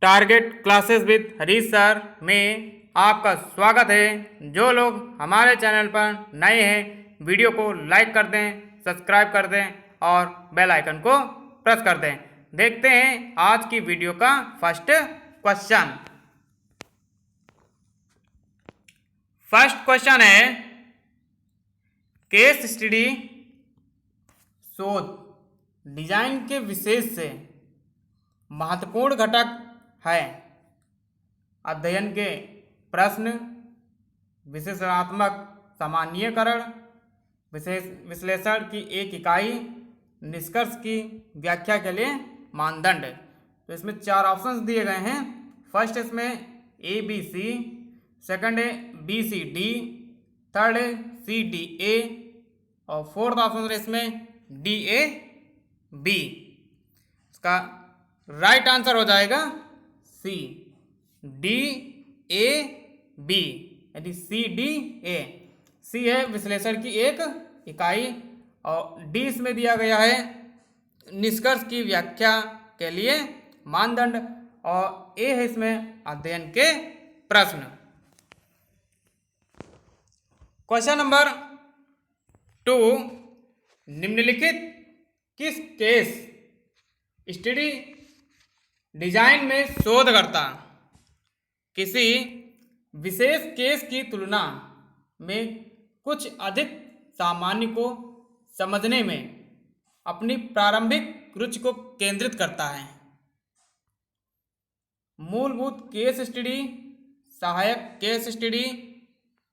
Target classes with Harish sir में आपका स्वागत है। जो लोग हमारे चैनल पर नए हैं वीडियो को लाइक कर दें, सब्सक्राइब कर दें और बेल आइकन को प्रेस कर दें। देखते हैं आज की वीडियो का फर्स्ट क्वेश्चन। फर्स्ट क्वेश्चन है, केस स्टडी शोध डिजाइन के विशेष से महत्वपूर्ण घटक है। अध्ययन के प्रश्न, विश्लेषणात्मक सामान्यीकरण, विश्लेषण की एक इकाई, निष्कर्ष की व्याख्या के लिए मानदंड। तो इसमें चार ऑप्शंस दिए गए हैं। फर्स्ट इसमें ए बी सी, सेकंड है बी सी डी, थर्ड है सी डी ए और फोर्थ ऑप्शन इसमें डी ए बी। इसका राइट आंसर हो जाएगा सी, डी ए बी, यानी सी डी ए। सी है विश्लेषण की एक इकाई और डी इसमें दिया गया है निष्कर्ष की व्याख्या के लिए मानदंड और ए है इसमें अध्ययन के प्रश्न। क्वेश्चन नंबर 2, निम्नलिखित किस केस स्टडी डिजाइन में शोधकर्ता किसी विशेष केस की तुलना में कुछ अधिक सामान्य को समझने में अपनी प्रारंभिक रुचि को केंद्रित करता है? मूलभूत केस स्टडी, सहायक केस स्टडी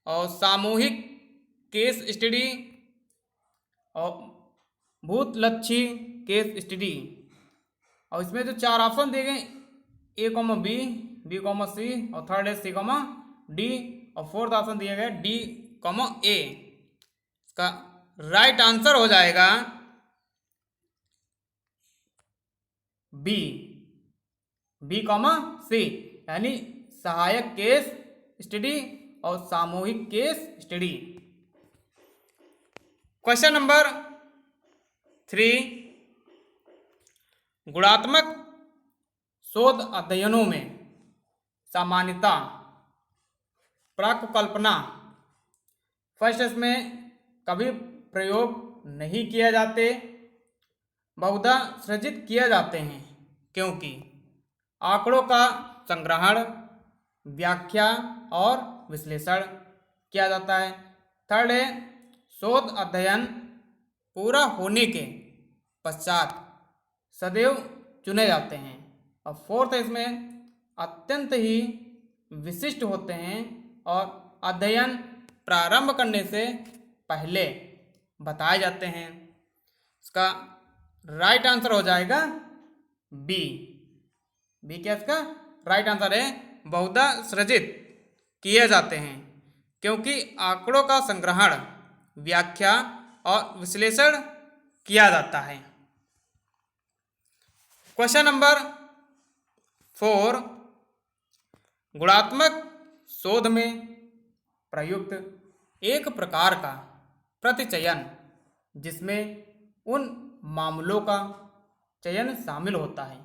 और सामूहिक केस स्टडी और भूतलक्षी केस स्टडी। और इसमें जो चार ऑप्शन दिए गए ए कॉमा बी, बी कॉमा सी और थर्ड है सी कॉमा डी और फोर्थ ऑप्शन दिया गया डी कॉमा ए। इसका राइट आंसर हो जाएगा बी, बी कॉमा सी, यानी सहायक केस स्टडी और सामूहिक केस स्टडी। क्वेश्चन नंबर 3, गुणात्मक शोध अध्ययनों में सामान्यता प्राक्कल्पना। फर्स्ट इसमें कभी प्रयोग नहीं किए जाते, बहुधा सृजित किए जाते हैं क्योंकि आंकड़ों का संग्रहण, व्याख्या और विश्लेषण किया जाता है। थर्ड है शोध अध्ययन पूरा होने के पश्चात सदैव चुने जाते हैं। और फोर्थ इसमें अत्यंत ही विशिष्ट होते हैं और अध्ययन प्रारंभ करने से पहले बताए जाते हैं। इसका राइट आंसर हो जाएगा बी, बी क्या इसका राइट आंसर है, बहुधा सृजित किए जाते हैं क्योंकि आंकड़ों का संग्रहण, व्याख्या और विश्लेषण किया जाता है। क्वेश्चन नंबर 4, गुणात्मक शोध में प्रयुक्त एक प्रकार का प्रतिचयन जिसमें उन मामलों का चयन शामिल होता है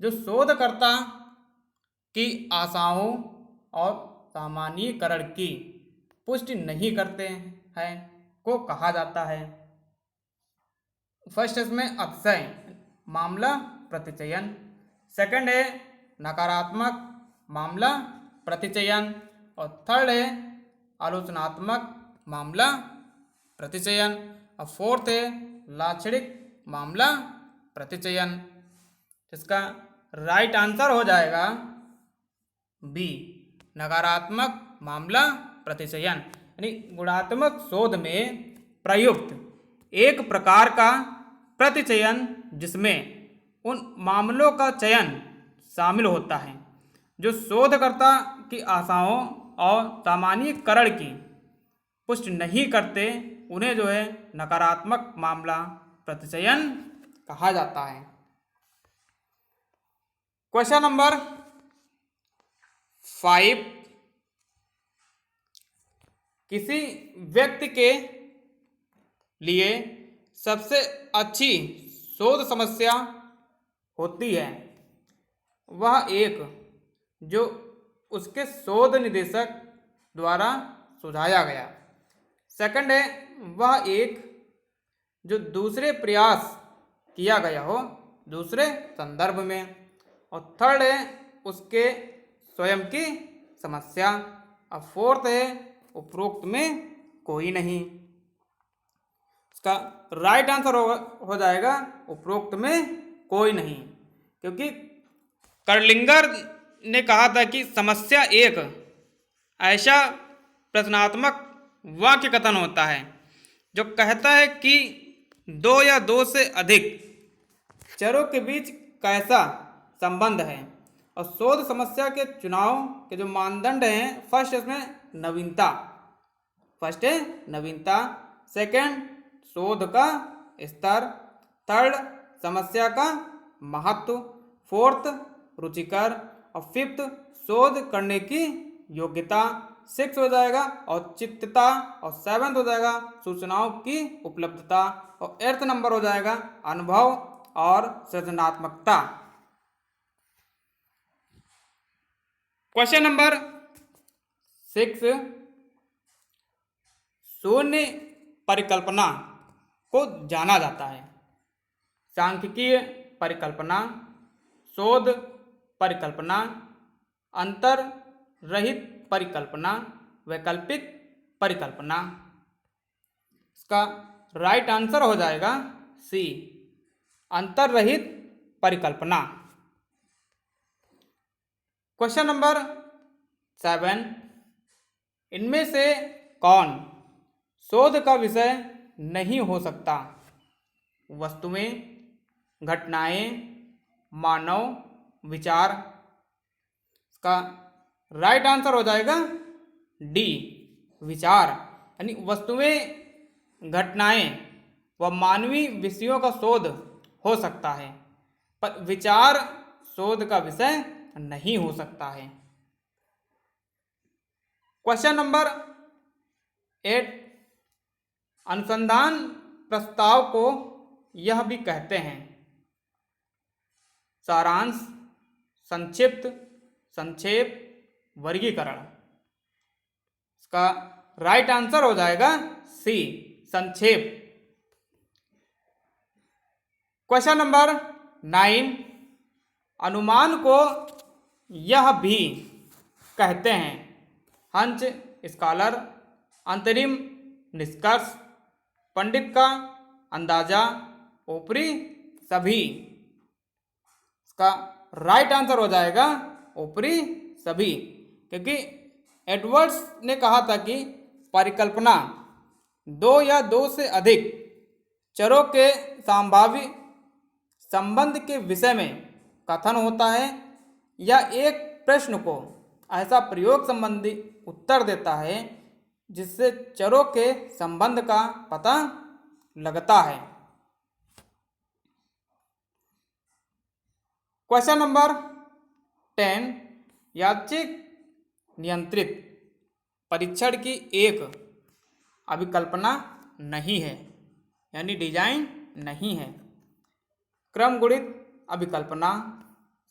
जो शोधकर्ता की आशाओं और सामान्यीकरण की पुष्टि नहीं करते हैं को कहा जाता है। फर्स्ट इसमें अतिशय मामला प्रतिचयन, सेकंड है नकारात्मक मामला प्रतिचयन और थर्ड है आलोचनात्मक मामला प्रतिचयन और फोर्थ है लाक्षणिक मामला प्रतिचयन। इसका राइट आंसर हो जाएगा बी, नकारात्मक मामला प्रतिचयन, यानी गुणात्मक शोध में प्रयुक्त एक प्रकार का प्रतिचयन जिसमें उन मामलों का चयन शामिल होता है जो शोधकर्ता की आशाओं और सामान्यीकरण की पुष्टि नहीं करते, उन्हें जो है नकारात्मक मामला प्रतिचयन कहा जाता है। क्वेश्चन नंबर 5, किसी व्यक्ति के लिए सबसे अच्छी शोध समस्या होती है वह एक जो उसके शोध निदेशक द्वारा सुझाया गया। सेकंड है वह एक जो दूसरे प्रयास किया गया हो दूसरे संदर्भ में। और थर्ड है उसके स्वयं की समस्या। और फोर्थ है उपरोक्त में कोई नहीं। इसका राइट आंसर हो जाएगा उपरोक्त में कोई नहीं, क्योंकि कर्लिंगर ने कहा था कि समस्या एक ऐसा प्रश्नात्मक वाक्य कथन होता है जो कहता है कि दो या दो से अधिक चरों के बीच कैसा संबंध है। और शोध समस्या के चुनाव के जो मानदंड हैं, फर्स्ट इसमें नवीनता, फर्स्ट है नवीनता, सेकंड शोध का स्तर, थर्ड समस्या का महत्व, फोर्थ रुचिकर, और फिफ्थ शोध करने की योग्यता, सिक्स हो जाएगा औचित्यता, और सेवंथ हो जाएगा सूचनाओं की उपलब्धता, और एट्थ नंबर हो जाएगा अनुभव और सृजनात्मकता। क्वेश्चन नंबर 6, शून्य परिकल्पना को जाना जाता है। सांख्यिकीय परिकल्पना, शोध परिकल्पना, अंतर रहित परिकल्पना, वैकल्पिक परिकल्पना। इसका राइट आंसर हो जाएगा सी, अंतर रहित परिकल्पना। क्वेश्चन नंबर 7, इनमें से कौन शोध का विषय नहीं हो सकता? वस्तुएं, घटनाएं, मानव विचार। इसका राइट आंसर हो जाएगा डी, विचार। यानी वस्तुएं, घटनाएं व मानवीय विषयों का शोध हो सकता है, पर विचार शोध का विषय नहीं हो सकता है। क्वेश्चन नंबर 8, अनुसंधान प्रस्ताव को यह भी कहते हैं सारांश, संक्षिप्त, संक्षेप, वर्गीकरण। इसका राइट आंसर हो जाएगा सी, संक्षेप। क्वेश्चन नंबर 9, अनुमान को यह भी कहते हैं हंच, स्कॉलर, अंतरिम निष्कर्ष, पंडित का अंदाजा, ऊपरी सभी। इसका राइट आंसर हो जाएगा ऊपरी सभी, क्योंकि एडवर्ड्स ने कहा था कि परिकल्पना दो या दो से अधिक चरों के संभाव्य संबंध के विषय में कथन होता है या एक प्रश्न को ऐसा प्रयोग संबंधी उत्तर देता है जिससे चरों के संबंध का पता लगता है। क्वेश्चन नंबर 10, यादृच्छिक नियंत्रित परीक्षण की एक अभिकल्पना नहीं है, यानी डिजाइन नहीं है। क्रमगुणित अभिकल्पना,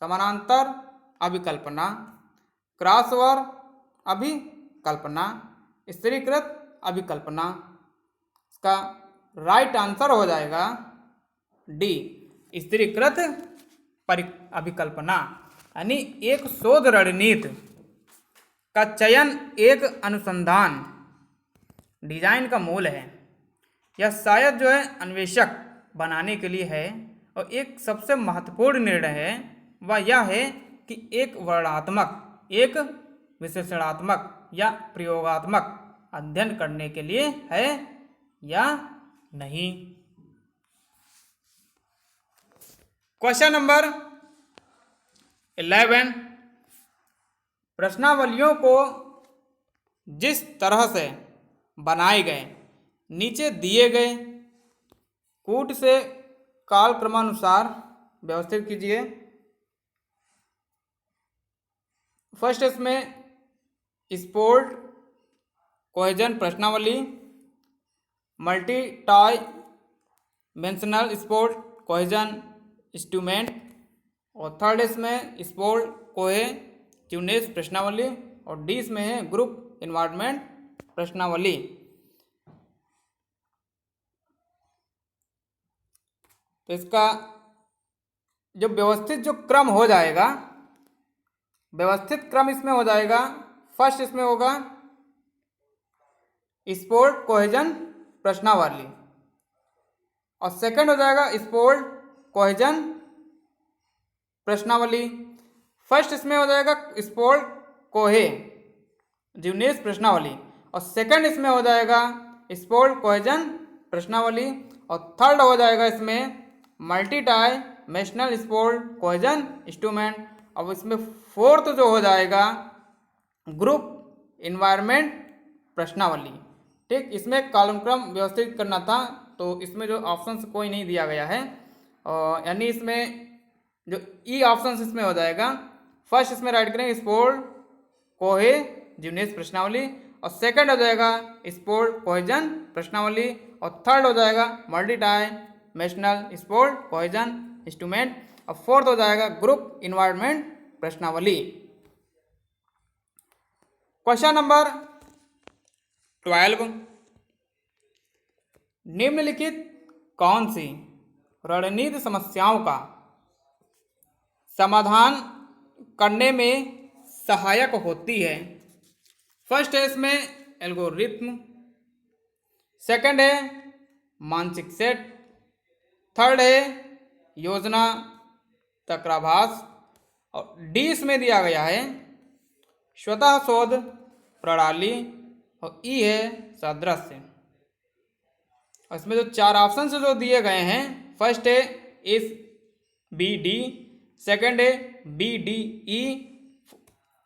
समानांतर अभिकल्पना, क्रॉसओवर अभिकल्पना, स्थिरीकृत अभिकल्पना। इसका राइट आंसर हो जाएगा डी, स्थिरीकृत अभिकल्पना। यानी एक शोध रणनीति का चयन एक अनुसंधान डिजाइन का मूल है। यह शायद जो है अन्वेषक बनाने के लिए है, और एक सबसे महत्वपूर्ण निर्णय है वह यह है कि एक वर्णनात्मक, एक विश्लेषणात्मक या प्रयोगात्मक अध्ययन करने के लिए है या नहीं। क्वेश्चन नंबर 11, प्रश्नावलियों को जिस तरह से बनाए गए नीचे दिए गए कूट से कालक्रमानुसार व्यवस्थित कीजिए। फर्स्ट इसमें स्पोर्ट कोहेजन प्रश्नावली, multi dimensional sport cohesion instrument, और थर्ड इसमें स्पोर्ट कोहे ट्यूनेस प्रश्नावली, और डी इसमें है ग्रुप इन्वायरमेंट प्रश्नावली। तो इसका जो व्यवस्थित जो क्रम हो जाएगा, व्यवस्थित क्रम इसमें हो जाएगा, फर्स्ट इसमें होगा स्पोर्ट कोहेजन प्रश्नावली, और सेकंड हो जाएगा स्पोर्ट कोहेजन प्रश्नावली। फर्स्ट इसमें हो जाएगा स्पोर्ट कोहे ज्यूनेस प्रश्नावली, और सेकंड इसमें हो जाएगा स्पोर्ट कोहेजन प्रश्नावली, और थर्ड हो जाएगा इसमें multi dimensional sport cohesion instrument. अब इसमें फोर्थ जो हो जाएगा ग्रुप इन्वायरमेंट प्रश्नावली। ठीक, इसमें कॉलम क्रम व्यवस्थित करना था, तो इसमें जो ऑप्शंस कोई नहीं दिया गया है, और यानी इसमें जो ई ऑप्शन इसमें हो जाएगा, फर्स्ट इसमें राइट करेंगे स्पोर्ट कोहे ज्यूनेस प्रश्नावली, और सेकंड हो जाएगा स्पोर्ट कोहेजन प्रश्नावली, और थर्ड हो जाएगा multi dimensional sport cohesion instrument, और फोर्थ हो जाएगा ग्रुप इन्वायरमेंट प्रश्नावली। क्वेश्चन नंबर 12, निम्नलिखित कौन सी रणनीति समस्याओं का समाधान करने में सहायक होती है? फर्स्ट है इसमें एल्गोरिथ्म, सेकंड है मानसिक सेट, थर्ड है योजना चक्राभास, और डी इसमें दिया गया है स्वतः शोध प्रणाली, और ई है सादृश्य। और इसमें जो चार ऑप्शन जो दिए गए हैं, फर्स्ट है एस बी डी, सेकंड है बी डी ई,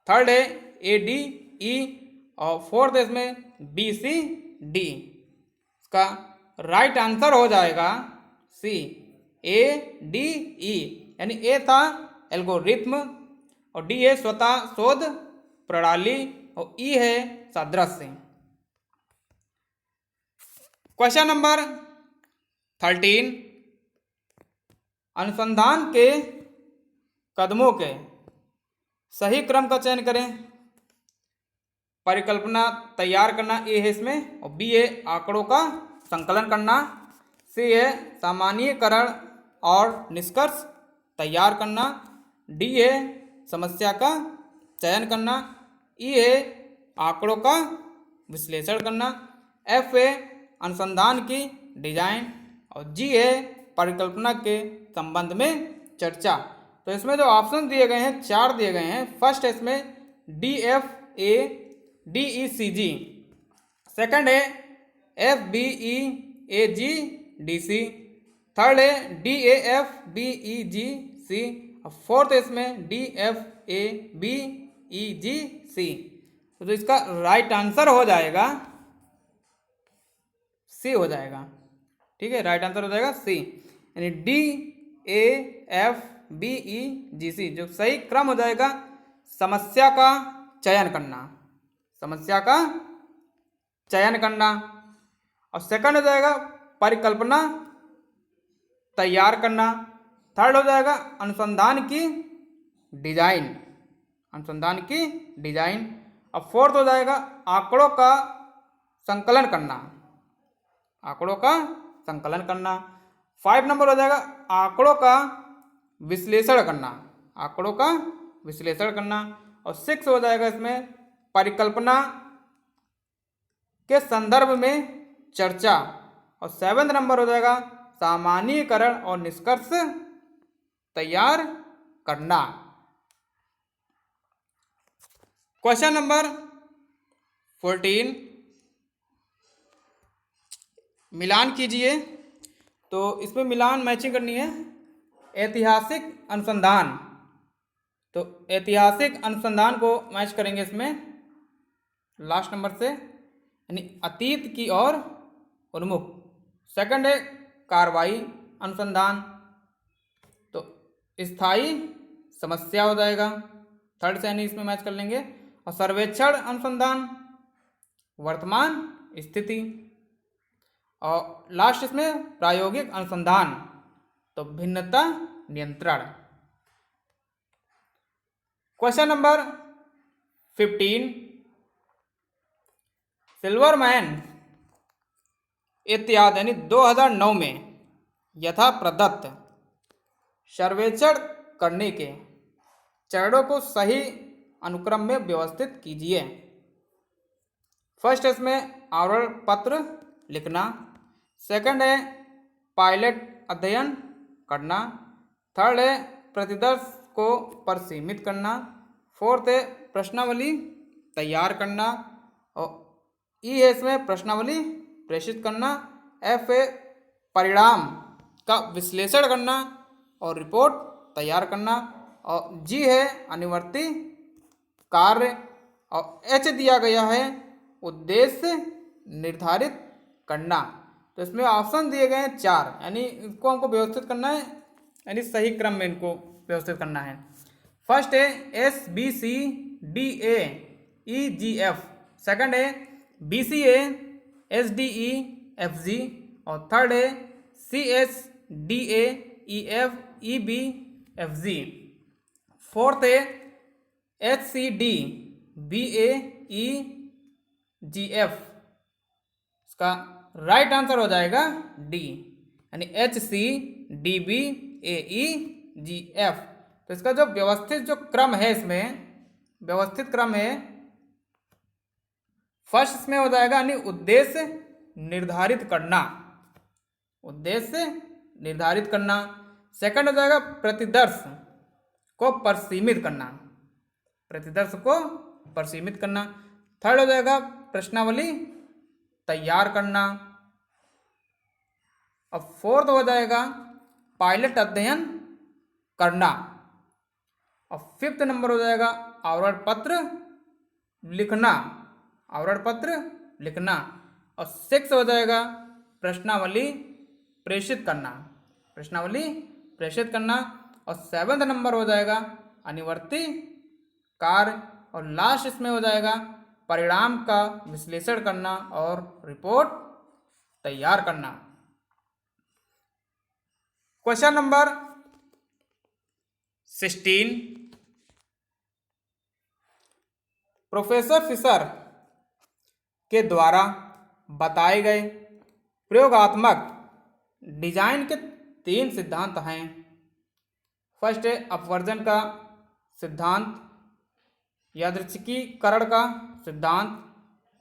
थर्ड है ए डी ई, और फोर्थ है इसमें बी सी डी। इसका राइट आंसर हो जाएगा सी ए डी ई, यानी ए था एल्गोरिथ्म, और डी है स्वतः शोध प्रणाली, और ई है सादृश्य। क्वेश्चन नंबर 13, अनुसंधान के कदमों के सही क्रम का चयन करें। परिकल्पना तैयार करना ए है इसमें, और बी है आंकड़ों का संकलन करना, सी है सामान्यीकरण और निष्कर्ष तैयार करना, डी है समस्या का चयन करना, ई है आंकड़ों का विश्लेषण करना, एफ है अनुसंधान की डिजाइन, और जी है परिकल्पना के संबंध में चर्चा। तो इसमें जो ऑप्शन दिए गए हैं, चार दिए गए हैं। फर्स्ट है इसमें D F A D E C G, second है F B E A G D C, third है D A F B E G C, और फोर्थ है इसमें D F A B E G C. तो इसका right answer हो जाएगा सी हो जाएगा। ठीक है, राइट आंसर हो जाएगा सी, यानी D A F B E G C. जो सही क्रम हो जाएगा समस्या का चयन करना, समस्या का चयन करना, और सेकंड हो जाएगा परिकल्पना तैयार करना, थर्ड हो जाएगा अनुसंधान की डिजाइन, अनुसंधान की डिजाइन, और फोर्थ हो जाएगा आंकड़ों का संकलन करना, आंकड़ों का संकलन करना, 5 नंबर हो जाएगा आंकड़ों का विश्लेषण करना, आंकड़ों का विश्लेषण करना, और 6 हो जाएगा इसमें परिकल्पना के संदर्भ में चर्चा, और 7 नंबर हो जाएगा सामान्यीकरण और निष्कर्ष तैयार करना। क्वेश्चन नंबर 14, मिलान कीजिए। तो इसमें मिलान मैचिंग करनी है। ऐतिहासिक अनुसंधान, तो ऐतिहासिक अनुसंधान को मैच करेंगे इसमें लास्ट नंबर से, यानी अतीत की ओर उन्मुख। सेकंड है कार्रवाई अनुसंधान, तो स्थायी समस्या हो जाएगा, थर्ड से यानी इसमें मैच कर लेंगे। और सर्वेक्षण अनुसंधान वर्तमान स्थिति, और लास्ट इसमें प्रायोगिक अनुसंधान, तो भिन्नता नियंत्रण। क्वेश्चन नंबर 15, सिल्वरमैन इत्यादि यानी 2009 में यथा प्रदत्त सर्वेक्षण करने के चरणों को सही अनुक्रम में व्यवस्थित कीजिए। फर्स्ट इसमें आवरण पत्र लिखना, सेकंड है पायलट अध्ययन करना, थर्ड है प्रतिदर्श को परिसीमित करना, फोर्थ है प्रश्नावली तैयार करना, और ई है इसमें प्रश्नावली प्रेषित करना, एफ है परिणाम का विश्लेषण करना और रिपोर्ट तैयार करना, और जी है अनुवर्ती कार्य, और एच दिया गया है उद्देश्य निर्धारित करना। तो इसमें ऑप्शन दिए गए हैं 4, यानी इनको हमको व्यवस्थित करना है, यानी सही क्रम में इनको व्यवस्थित करना है। फर्स्ट है S B C D A E G F, second है B C A S D E F G, और थर्ड है C S D A E F E B F G, fourth है H C D B A E G F. इसका right answer हो जाएगा D, यानी H C D B A E G F. तो इसका जो व्यवस्थित जो क्रम है, इसमें व्यवस्थित क्रम है, फर्स्ट इसमें हो जाएगा यानी उद्देश्य निर्धारित करना, उद्देश्य निर्धारित करना, सेकंड हो जाएगा प्रतिदर्श को परिसीमित करना, प्रतिदर्श को परिसीमित करना, थर्ड हो जाएगा प्रश्नावली तैयार करना, और फोर्थ हो जाएगा पायलट अध्ययन करना, और फिफ्थ नंबर हो जाएगा आवरण पत्र लिखना, आवरण पत्र लिखना, और सिक्स हो जाएगा प्रश्नावली प्रेषित करना, प्रश्नावली प्रेषित करना, और सेवंथ नंबर हो जाएगा अनुवर्ती कार्य, और लास्ट इसमें हो जाएगा परिणाम का विश्लेषण करना और रिपोर्ट तैयार करना। क्वेश्चन नंबर 16, प्रोफेसर फिशर के द्वारा बताए गए प्रयोगात्मक डिजाइन के 3 सिद्धांत हैं। फर्स्ट है अपवर्जन का सिद्धांत, यादृच्छिकीकरण का सिद्धांत,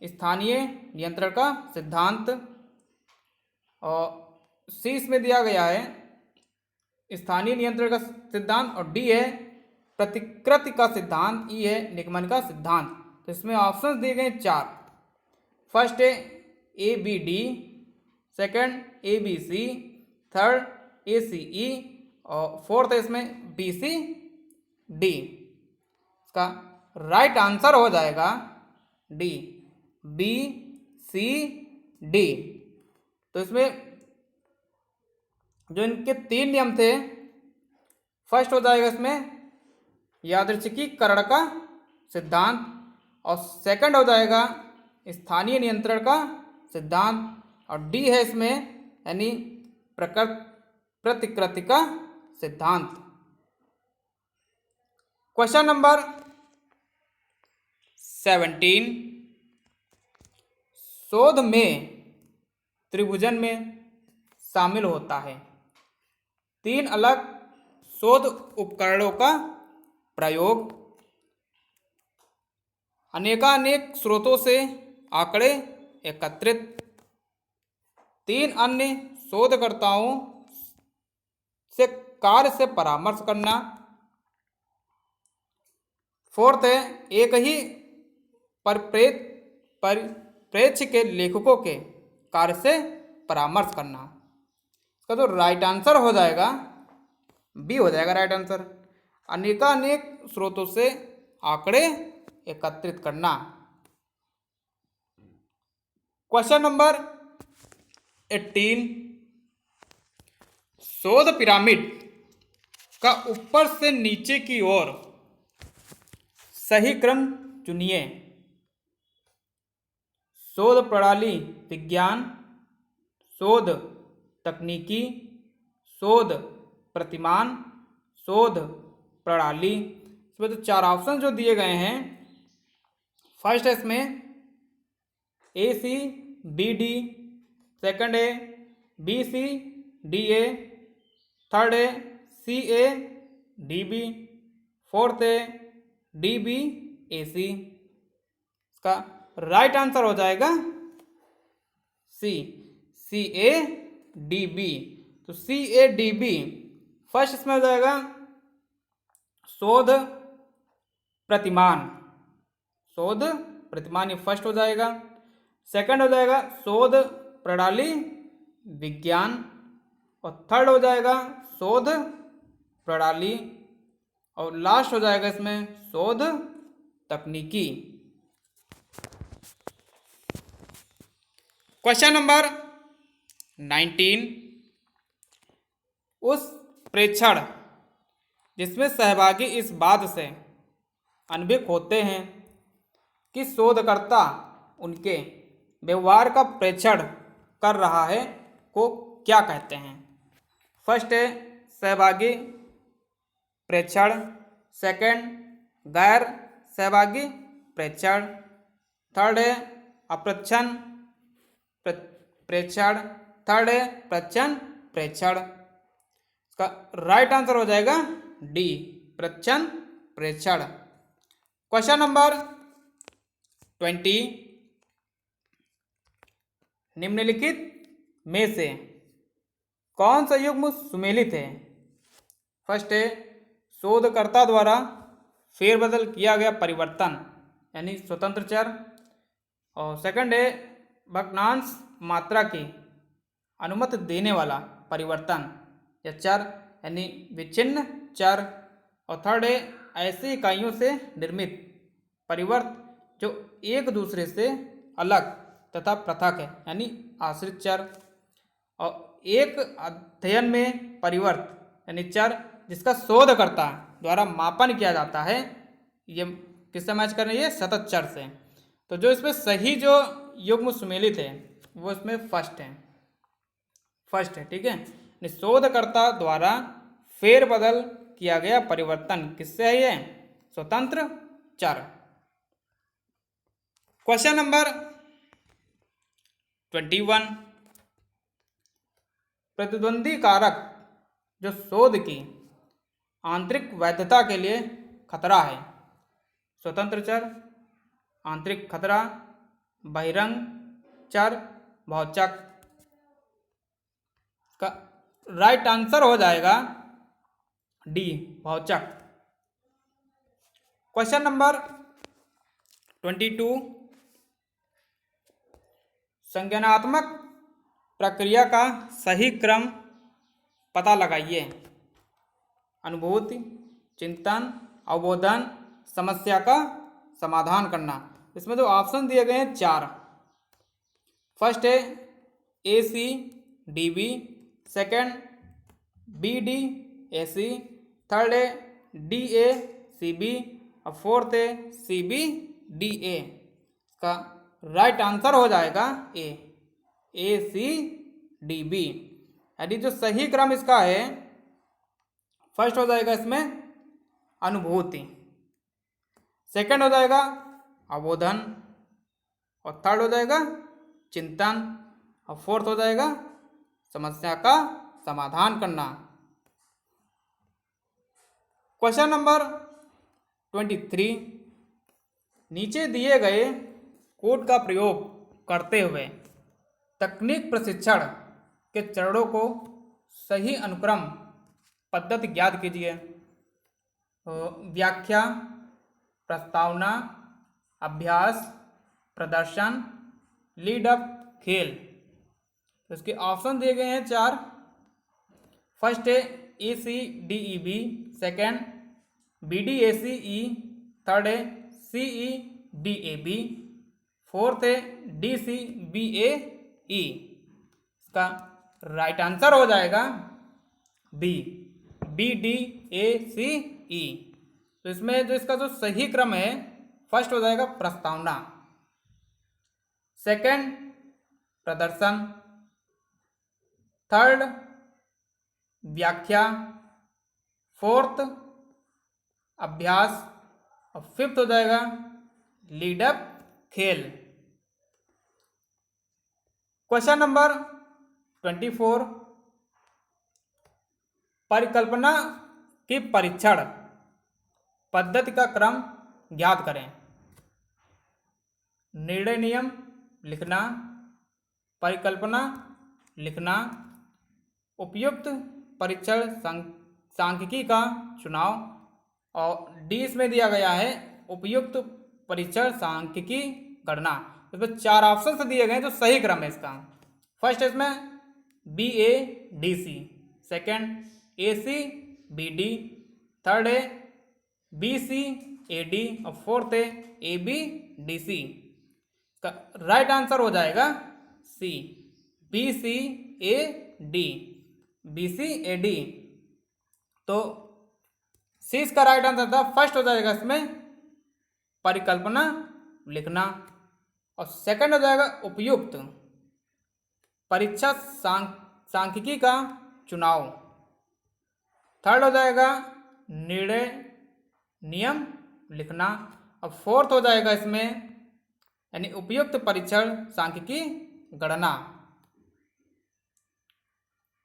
स्थानीय नियंत्रण का सिद्धांत, और सी इसमें दिया गया है स्थानीय नियंत्रण का सिद्धांत, और डी है प्रतिकृति का सिद्धांत, ई है निगमन का सिद्धांत। तो इसमें ऑप्शंस दिए गए 4, फर्स्ट है A B D, second A B C, third A C E, और फोर्थ है इसमें बी सी डी। इसका राइट आंसर हो जाएगा डी, बी सी डी। तो इसमें जो इनके 3 नियम थे, फर्स्ट हो जाएगा इसमें यादृच्छिकीकरण का सिद्धांत, और सेकंड हो जाएगा स्थानीय नियंत्रण का सिद्धांत, और डी है इसमें यानी प्रतिकृति का सिद्धांत। क्वेश्चन नंबर 17, शोध में त्रिभुजन में शामिल होता है 3 अलग शोध उपकरणों का प्रयोग, अनेकानेक स्रोतों से आंकड़े एकत्रित, 3 अन्य शोधकर्ताओं से कार्य से परामर्श करना, फोर्थ है एक ही परिप्रेक्ष्य के लेखकों के कार्य से परामर्श करना। इसका जो राइट आंसर हो जाएगा बी हो जाएगा राइट आंसर, अनेकानेक स्रोतों से आंकड़े एकत्रित करना। क्वेश्चन नंबर 18, शोध पिरामिड का ऊपर से नीचे की ओर सही क्रम चुनिए। शोध प्रणाली विज्ञान, शोध तकनीकी, शोध प्रतिमान, शोध प्रणाली, इसमें तो चार ऑप्शन जो दिए गए हैं, फर्स्ट है इसमें A C B D, second है B C D A, third है C A D B, fourth है डी बी ए सी। इसका राइट आंसर हो जाएगा सी, सी ए डी बी। तो C A D B first इसमें हो जाएगा शोध प्रतिमान, शोध प्रतिमान ये फर्स्ट हो जाएगा। सेकंड हो जाएगा शोध प्रणाली विज्ञान, और थर्ड हो जाएगा शोध प्रणाली, और लास्ट हो जाएगा इसमें शोध तकनीकी। क्वेश्चन नंबर 19, उस प्रेक्षण जिसमें सहभागी इस बात से अनभिज्ञ होते हैं कि शोधकर्ता उनके व्यवहार का प्रेक्षण कर रहा है को क्या कहते हैं। फर्स्ट है सहभागी प्रेक्षण, सेकंड गैर सहभागी प्रेक्षण, थर्ड है अप्रच्छन प्रेक्षण, थर्ड है प्रच्छन प्रेक्षण। इसका राइट आंसर हो जाएगा डी, प्रच्छन प्रेक्षण। क्वेश्चन नंबर 20, निम्नलिखित में से कौन सा युग्म सुमेलित है। फर्स्ट है शोधकर्ता द्वारा फेरबदल किया गया परिवर्तन यानी स्वतंत्र चर, और सेकंड है भग्नांश मात्रा की अनुमति देने वाला परिवर्तन या चर यानी विच्छिन्न चर, और थर्ड है ऐसी इकाइयों से निर्मित परिवर्त जो एक दूसरे से अलग तथा पृथक है यानी आश्रित चर, और एक अध्ययन में परिवर्त यानी चर जिसका शोधकर्ता द्वारा मापन किया जाता है, ये किससे मैच कर रही है, सतत चर से। तो जो इसमें सही जो युग्म सुमेलित है वो इसमें फर्स्ट है, ठीक है। शोधकर्ता द्वारा फेरबदल किया गया परिवर्तन किससे है, ये स्वतंत्र चर। क्वेश्चन नंबर 21, प्रतिद्वंदी कारक जो शोध की आंतरिक वैधता के लिए खतरा है। स्वतंत्र चर, आंतरिक खतरा, बहिरंग चर, भौचक। का राइट आंसर हो जाएगा डी, भौचक। क्वेश्चन नंबर 22, संज्ञानात्मक प्रक्रिया का सही क्रम पता लगाइए। अनुभूति, चिंतन, अवबोधन, समस्या का समाधान करना। इसमें जो ऑप्शन दिए गए हैं चार, फर्स्ट है A C D B, second B D A C, third है डी ए सी बी, और फोर्थ है सी बी डी ए। इसका राइट आंसर हो जाएगा ए सी डी बी। यदि जो सही क्रम इसका है, फर्स्ट हो जाएगा इसमें अनुभूति, सेकंड हो जाएगा अवबोधन, और थर्ड हो जाएगा चिंतन, और फोर्थ हो जाएगा समस्या का समाधान करना। क्वेश्चन नंबर 23, नीचे दिए गए कोड का प्रयोग करते हुए तकनीक प्रशिक्षण के चरणों को सही अनुक्रम पद्धति ज्ञात कीजिए। व्याख्या, प्रस्तावना, अभ्यास, प्रदर्शन, लीड अप, खेल। तो इसके ऑप्शन दिए गए हैं चार, फर्स्ट है A C D E B, second B D A C E, third है C E D A B, fourth है D C B A E. इसका राइट आंसर हो जाएगा B, B D A C E. तो इसमें जो इसका जो सही क्रम है, फर्स्ट हो जाएगा प्रस्तावना, सेकंड प्रदर्शन, थर्ड व्याख्या, फोर्थ अभ्यास। और फिफ्थ हो जाएगा लीडअप, खेल। क्वेश्चन नंबर 24, परिकल्पना की परीक्षण पद्धति का क्रम ज्ञात करें। निर्णय नियम लिखना, परिकल्पना लिखना, उपयुक्त परीक्षण सांख्यिकी का चुनाव, और डी इसमें दिया गया है उपयुक्त परीक्षण सांख्यिकी गणना। इसमें 4 ऑप्शन दिए गए हैं, तो सही क्रम है इसका। फर्स्ट इसमें B A D C, second A C B D, third है बी सी ए डी, और फोर्थ है A B D C. Right answer हो जाएगा C, B C A D, B C A D. तो C इसका right answer था। First हो जाएगा इसमें परिकल्पना लिखना, और सेकंड हो जाएगा उपयुक्त परीक्षा सांख्यिकी का चुनाव, थर्ड हो जाएगा निर्णय नियम लिखना, और फोर्थ हो जाएगा इसमें यानी उपयुक्त परीक्षण सांख्यिकी गणना।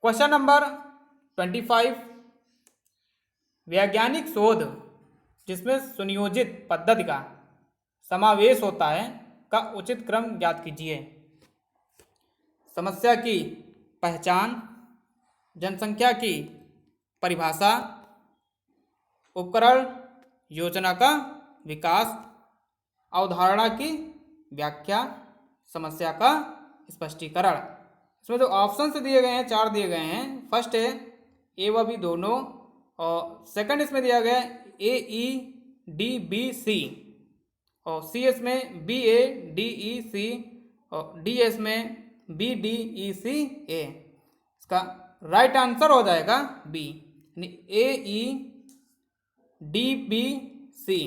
क्वेश्चन नंबर 25, वैज्ञानिक शोध जिसमें सुनियोजित पद्धति का समावेश होता है का उचित क्रम ज्ञात कीजिए। समस्या की पहचान, जनसंख्या की परिभाषा, उपकरण योजना का विकास, अवधारणा की व्याख्या, समस्या का स्पष्टीकरण। इसमें जो ऑप्शन दिए गए हैं 4 दिए गए हैं। फर्स्ट है ए व बी दोनों, और सेकंड इसमें दिया गया है ए ई डी बी सी, और सी एस में बी ए डी ई सी, और डी एस में बी डी ई सी ए। इसका राइट आंसर हो जाएगा बी, यानी ए ई डी बी सी।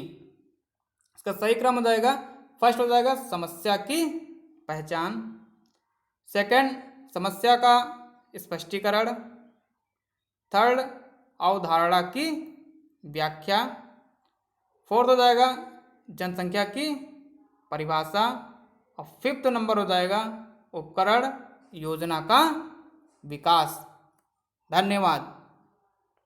इसका सही क्रम हो जाएगा, फर्स्ट हो जाएगा समस्या की पहचान, सेकंड समस्या का स्पष्टीकरण, थर्ड अवधारणा की व्याख्या, फोर्थ हो जाएगा जनसंख्या की परिभाषा, और फिफ्थ नंबर हो जाएगा उपकरण योजना का विकास। धन्यवाद।